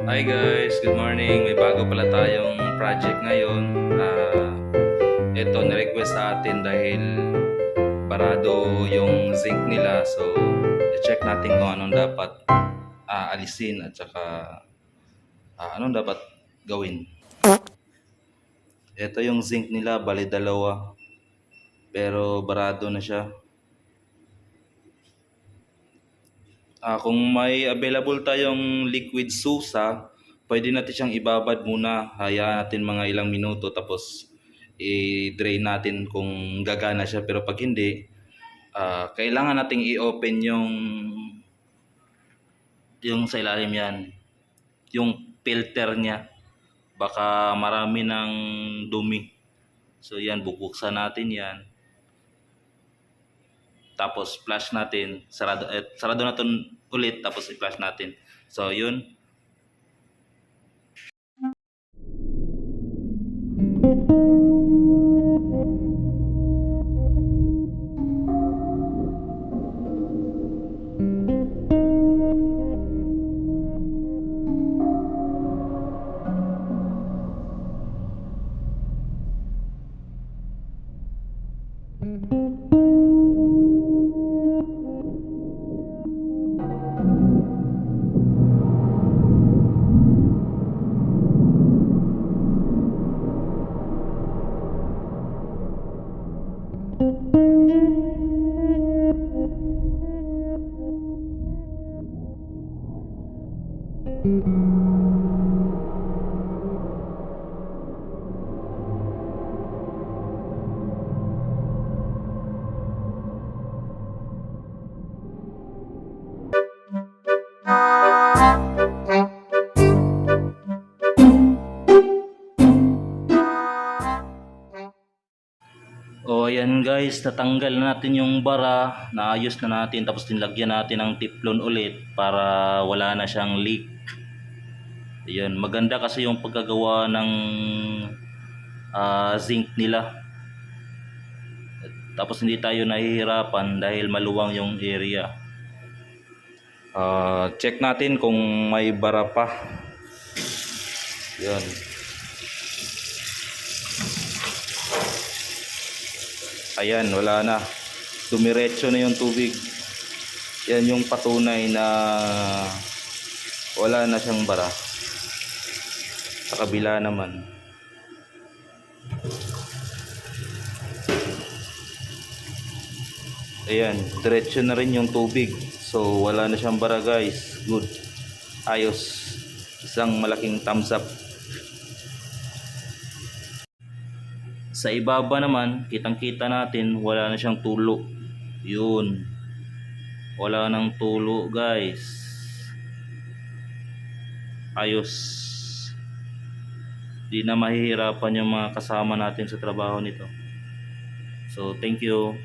Hi guys, good morning. May bago pala tayong project ngayon. Ito na-request sa atin dahil barado yung zinc nila. So, i-check natin kung anong dapat alisin at saka anong dapat gawin. Ito yung zinc nila, bali dalawa. Pero barado na siya. Kung may available tayong liquid susa, pwede natin siyang ibabad muna. Hayaan natin mga ilang minuto tapos i-drain natin kung gagana siya. Pero pag hindi, kailangan nating i-open yung sa ilalim yan, yung filter niya. Baka marami ng dumi. So yan, bubuksan natin yan. Tapos flush natin, sarado natin ulit tapos i-flush natin. So yun. O ayan guys, natanggal na natin yung bara, naayos na natin, tapos nilagyan natin ng teflon ulit para wala na siyang leak. Ayan, maganda kasi yung pagkagawa ng zinc nila. Tapos hindi tayo nahihirapan dahil maluwang yung area. Check natin kung may bara pa. Yan. Ayan, wala na. Dumiretso na yung tubig. Yan yung patunay na wala na siyang bara. Sa kabila naman. Ayan, diretso na rin yung tubig. So wala na siyang bara guys. Good. Ayos. Isang malaking thumbs up. Sa ibaba naman, kitang-kita natin wala na siyang tulo. Yun. Wala nang tulo guys. Ayos. Di na mahihirapan yung mga kasama natin sa trabaho nito. So thank you.